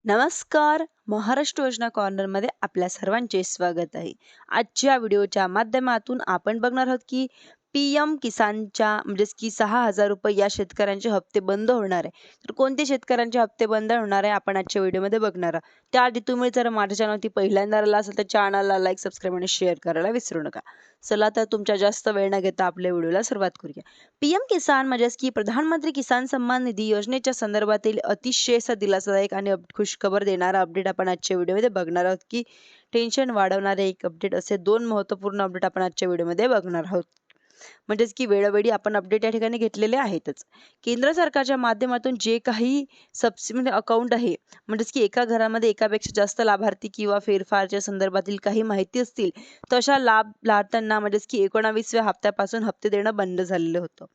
नमस्कार. महाराष्ट्र योजना कॉर्नरमध्ये आपल्या सर्वांचे स्वागत आहे. आजच्या व्हिडिओच्या माध्यमातून आपण बघणार आहोत की पी-एम किसानच्या म्हणजेच की ₹6,000 या शेतकऱ्यांचे हप्ते बंद होणार आहे. तर कोणते शेतकऱ्यांचे हप्ते बंद होणार आहे आपण आजच्या व्हिडिओमध्ये बघणार आहोत. त्याआधी तुम्ही जर माझ्या चॅनलवरती पहिल्यांदा आला असाल तर चॅनलला लाईक, सबस्क्राईब आणि शेअर करायला विसरू नका. चला तर तुमच्या जास्त वेळ न घेता आपल्या व्हिडिओला सुरुवात करूया. पी-एम किसान म्हणजेच की प्रधानमंत्री किसान सन्मान निधी योजनेच्या संदर्भातील अतिशय असा दिलासादायक आणि खुशखबर देणारा अपडेट आपण आजच्या व्हिडिओमध्ये बघणार आहोत की टेन्शन वाढवणारे एक अपडेट असे दोन महत्त्वपूर्ण अपडेट आपण आजच्या व्हिडिओमध्ये बघणार आहोत. म्हणजेच की वेळोवेळी आपण अपडेट या ठिकाणी घेतलेले आहेतच. केंद्र सरकारच्या माध्यमातून जे काही सबसिडी अकाउंट आहे म्हणजेच की एका घरामध्ये एकापेक्षा जास्त लाभार्थी किंवा फेरफारच्या संदर्भातील काही माहिती असतील तर अशा लाभार्थ्यांना म्हणजेच की 19व्या हप्त्यापासून हप्ते देणं बंद झालेलं होतं.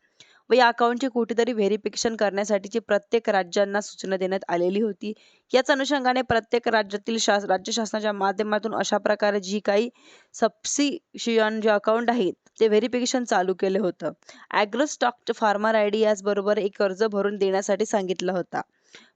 व या अकाउंटचे कुठेतरी व्हेरिफिकेशन करण्यासाठीची प्रत्येक राज्यांना सूचना देण्यात आलेली होती. याच अनुषंगाने प्रत्येक राज्यातील राज्य शासनाच्या माध्यमातून अशा प्रकारे जी काही सबसिडियन जे अकाउंट आहे ते व्हेरिफिकेशन चालू केले होतं. ॲग्रो स्टॉक फार्मर आयडी याचबरोबर एक अर्ज भरून देण्यासाठी सांगितला होता.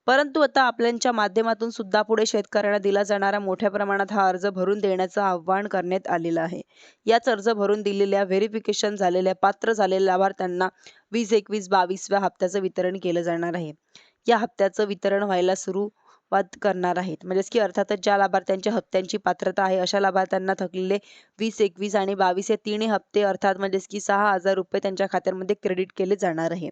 परंतु आता आपल्याच्या माध्यमातून सुद्धा पुढे शेतकऱ्यांना दिला जाणारा मोठ्या प्रमाणात हा अर्ज भरून देण्याचं आवाहन करण्यात आलेलं आहे. याच अर्ज भरून दिलेल्या व्हेरिफिकेशन झालेल्या पात्र झालेल्या लाभार्थ्यांना 20, 21, 22व्या हप्त्याचं वितरण केलं जाणार आहे. या हप्त्याचं वितरण व्हायला सुरुवात करणार आहेत. म्हणजेच की अर्थातच ज्या लाभार्थ्यांच्या हप्त्यांची पात्रता आहे अशा लाभार्थ्यांना थकलेले 20, 21 आणि 22 हे तिन्ही हप्ते अर्थात म्हणजेच की ₹6,000 त्यांच्या खात्यामध्ये क्रेडिट केले जाणार आहे.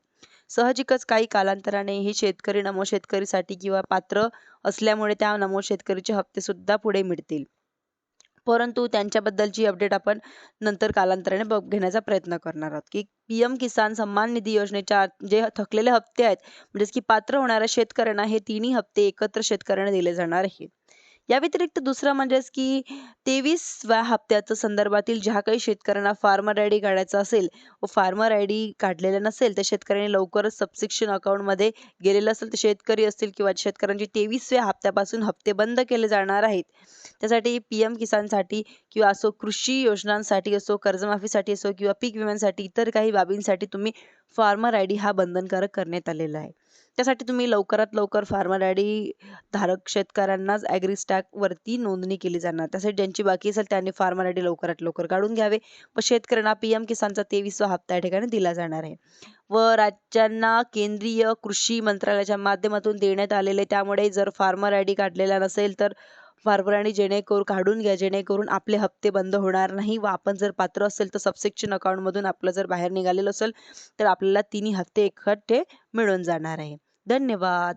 साहजिकच काही कालांतराने ही शेतकरी नमो शेतकरीसाठी किंवा पात्र असल्यामुळे त्या नमो शेतकरीचे हप्ते सुद्धा पुढे मिळतील. परंतु त्यांच्याबद्दलची अपडेट आपण नंतर कालांतराने घेण्याचा प्रयत्न करणार आहोत की पी-एम किसान सन्मान निधी योजनेच्या जे थकलेले हप्ते आहेत म्हणजेच की पात्र होणाऱ्या शेतकऱ्यांना हे तिन्ही हप्ते एकत्र शेतकऱ्यांना दिले जाणार आहेत. या व्यतिरिक्त दुसरं म्हणजेच की 23व्या हप्त्याच्या संदर्भातील ज्या काही शेतकऱ्यांना फार्मर आयडी काढायचा असेल व फार्मर आयडी काढलेला नसेल तर शेतकऱ्यांनी लवकरच सबस्क्रिप्शन अकाउंटमध्ये गेलेलं असेल तर शेतकरी असतील किंवा शेतकऱ्यांचे 23व्या हप्त्यापासून हप्ते बंद केले जाणार आहेत. त्यासाठी पी-एम किसानसाठी किंवा असो कृषी योजनांसाठी असो, कर्जमाफीसाठी असो किंवा पीक विम्यांसाठी इतर काही बाबींसाठी तुम्ही फार्मर आयडी हा बंधनकारक करण्यात आलेला आहे. त्यासाठी तुम्ही लवकरात लवकर फार्मर आयडी धारक शेतकऱ्यांनाच ॲग्रीस्टॅक वरती नोंदणी केली जाणार. त्यासाठी ज्यांची बाकी असेल त्यांनी फार्मर आयडी लवकरात लवकर काढून घ्यावे व शेतकऱ्यांना पी-एम किसानचा 23वा हप्ता या ठिकाणी दिला जाणार आहे. व राज्यांना केंद्रीय कृषी मंत्रालयाच्या माध्यमातून देण्यात आलेले त्यामुळे जर फार्मर आयडी काढलेला नसेल तर फार्मर आयडी जेणेकरून काढून घ्या जेणेकरून आपले हप्ते बंद होणार नाही व आपण जर पात्र असेल तर सबस्क्रिप्शन अकाउंटमधून आपलं जर बाहेर निघालेलं असेल तर आपल्याला तिन्ही हप्ते एकखट्टे मिळून जाणार आहे. धन्यवाद.